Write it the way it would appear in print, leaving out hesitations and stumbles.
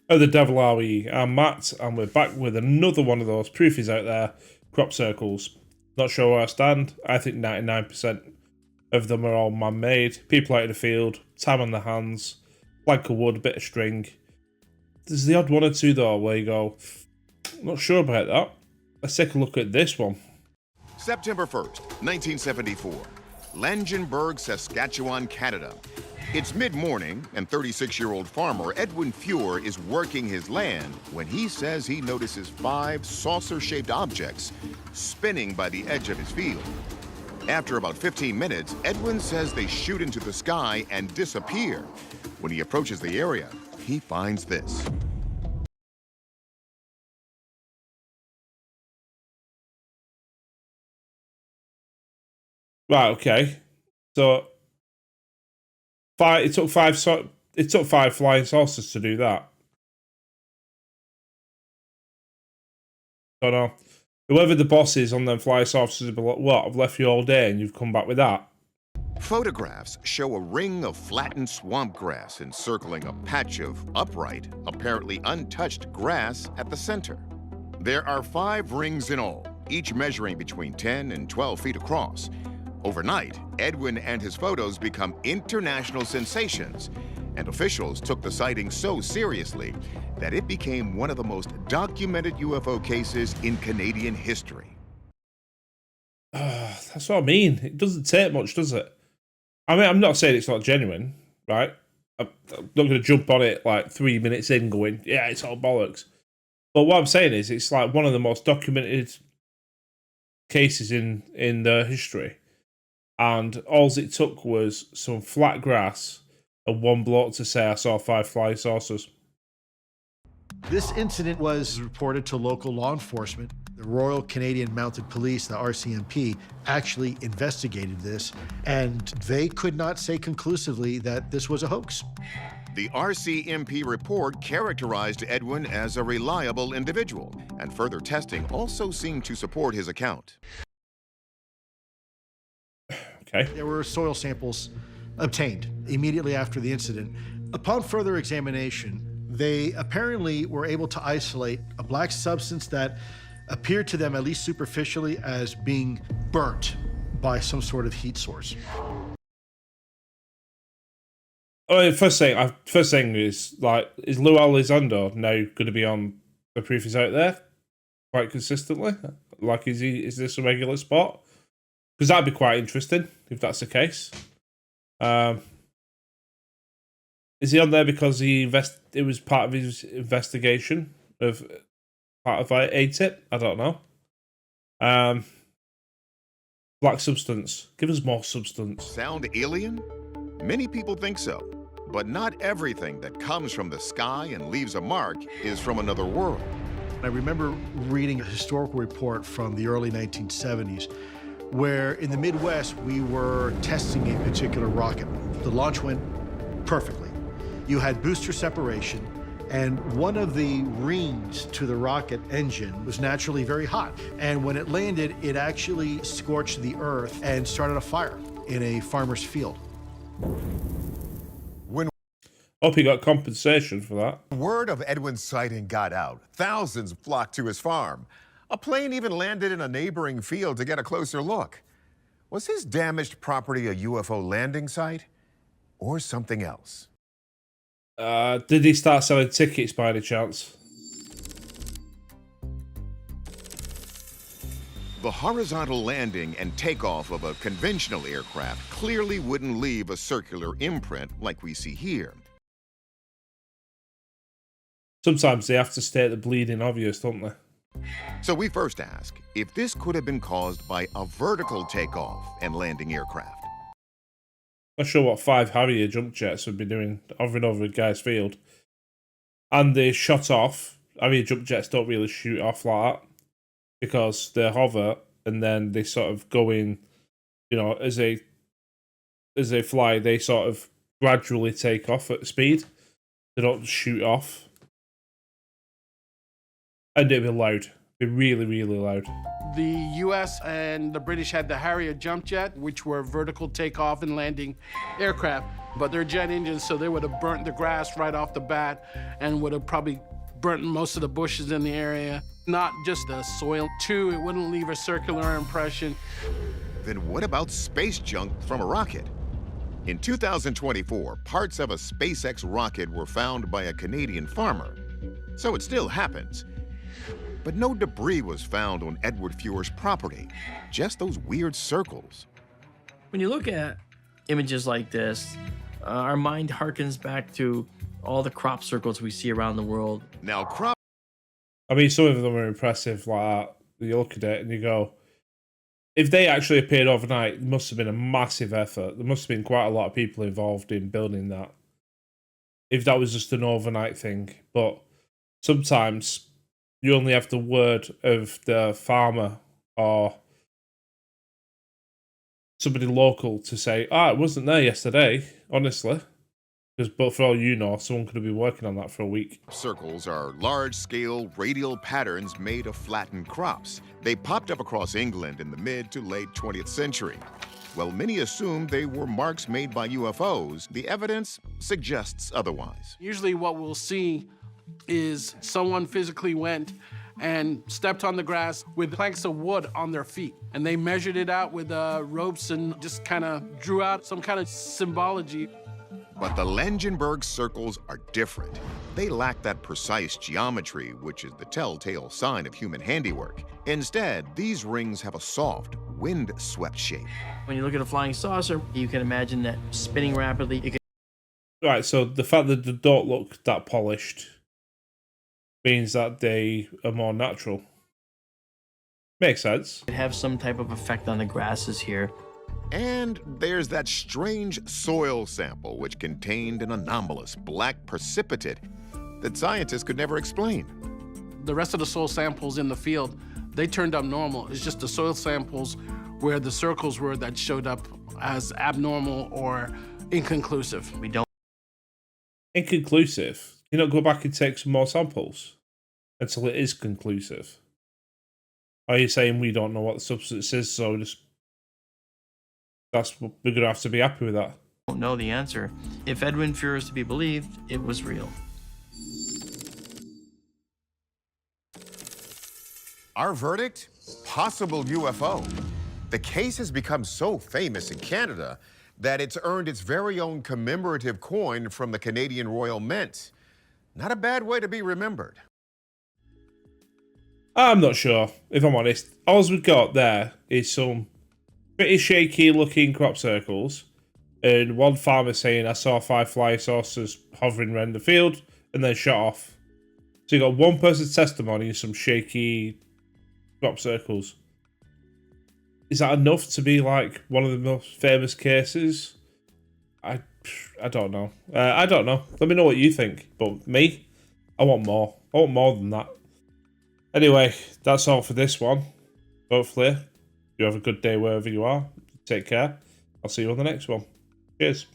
Oh, the devil are we? I'm Matt, and we're back with another one of those proofies out there, crop circles. Not sure where I stand. I think 99% of them are all man-made. People out in the field, time on their hands, plank of wood, bit of string. There's the odd one or two though where you go, not sure about that. Let's take a look at this one. September 1st, 1974, Langenburg, Saskatchewan, Canada. It's mid-morning, and 36-year-old farmer Edwin Fuhr is working his land when he says he notices 5 saucer-shaped objects spinning by the edge of his field. After about 15 minutes, Edwin says they shoot into the sky and disappear. When he approaches the area, he finds this. Right, okay. So it took five flying saucers to do that. Don't know. Whoever the boss is on them flying saucers will be like, what, I've left you all day and you've come back with that? Photographs show a ring of flattened swamp grass encircling a patch of upright, apparently untouched grass at the center. There are 5 rings in all, each measuring between 10 and 12 feet across. Overnight, Edwin and his photos become international sensations, and officials took the sighting so seriously that it became one of the most documented UFO cases in Canadian history. That's what I mean. It doesn't take much, does it? I mean, I'm not saying it's not genuine, right? I'm not going to jump on it like 3 minutes in going, yeah, it's all bollocks. But what I'm saying is it's like one of the most documented cases in the history. And all it took was some flat grass and one bloke to say, I saw 5 flying saucers. This incident was reported to local law enforcement. The Royal Canadian Mounted Police, the RCMP, actually investigated this, and they could not say conclusively that this was a hoax. The RCMP report characterized Edwin as a reliable individual, and further testing also seemed to support his account. Okay. There were soil samples obtained immediately after the incident. Upon further examination, they apparently were able to isolate a black substance that appeared to them, at least superficially, as being burnt by some sort of heat source. Oh, first thing is, like, is Lou Elizondo now going to be on the proofies out there quite consistently? Like, is this a regular spot? Because that'd be quite interesting if that's the case. Is he on there because it was part of his investigation of part of ATIP? I don't know. Black substance. Give us more substance. Sound alien? Many people think so, but not everything that comes from the sky and leaves a mark is from another world. I remember reading a historical report from the early 1970s where in the Midwest we were testing a particular rocket. The launch went perfectly. You had booster separation, and one of the rings to the rocket engine was naturally very hot. And when it landed, it actually scorched the earth and started a fire in a farmer's field. Hope he got compensation for that. Word of Edwin's sighting got out. Thousands flocked to his farm. A plane even landed in a neighboring field to get a closer look. Was his damaged property a UFO landing site or something else? Did he start selling tickets by any chance? The horizontal landing and takeoff of a conventional aircraft clearly wouldn't leave a circular imprint like we see here. Sometimes they have to state the bleeding obvious, don't they? So we first ask if this could have been caused by a vertical takeoff and landing aircraft. Not sure what 5 Harrier jump jets would be doing hovering over a guy's field. And they shot off. Harrier jump jets don't really shoot off like that because they hover and then they sort of go in, you know, as they fly, they sort of gradually take off at speed. They don't shoot off. And it'd be loud. It'd be really, really loud. The US and the British had the Harrier jump jet, which were vertical takeoff and landing aircraft, but they're jet engines, so they would have burnt the grass right off the bat and would have probably burnt most of the bushes in the area. Not just the soil. Two, it wouldn't leave a circular impression. Then what about space junk from a rocket? In 2024, parts of a SpaceX rocket were found by a Canadian farmer. So it still happens. But no debris was found on Edwin Fuhr's property, just those weird circles. When you look at images like this, our mind harkens back to all the crop circles we see around the world. Now, crop I mean, some of them are impressive like that. You look at it and you go, if they actually appeared overnight, it must have been a massive effort. There must have been quite a lot of people involved in building that. If that was just an overnight thing. But sometimes you only have the word of the farmer or somebody local to say, it wasn't there yesterday, honestly. But for all you know, someone could have been working on that for a week. circles are large-scale radial patterns made of flattened crops. They popped up across England in the mid to late 20th century. While many assumed they were marks made by UFOs, the evidence suggests otherwise. Usually what we'll see is someone physically went and stepped on the grass with planks of wood on their feet. And they measured it out with ropes and just kind of drew out some kind of symbology. But the Langenburg circles are different. They lack that precise geometry, which is the telltale sign of human handiwork. Instead, these rings have a soft, wind-swept shape. When you look at a flying saucer, you can imagine that spinning rapidly. It could Right, so the fact that they don't look that polished means that they are more natural. Makes sense. have some type of effect on the grasses here. And there's that strange soil sample which contained an anomalous black precipitate that scientists could never explain. The rest of the soil samples in the field, they turned up normal. It's just the soil samples where the circles were that showed up as abnormal or inconclusive. We don't Inconclusive. You not go back and take some more samples until it is conclusive. Are you saying we don't know what the substance is, so that's what we're gonna have to be happy with that? know the answer. If Edwin Fuhr is to be believed, it was real. Our verdict? Possible UFO. The case has become so famous in Canada that it's earned its very own commemorative coin from the Canadian Royal Mint. Not a bad way to be remembered. I'm not sure, if I'm honest. All we got there is some pretty shaky looking crop circles and one farmer saying, I saw 5 flying saucers hovering around the field and then shot off. So you got one person's testimony and some shaky crop circles. Is that enough to be like one of the most famous cases? I don't know. I don't know. Let me know what you think. But me, I want more. I want more than that. Anyway, that's all for this one. Hopefully, you have a good day wherever you are. Take care. I'll see you on the next one. Cheers.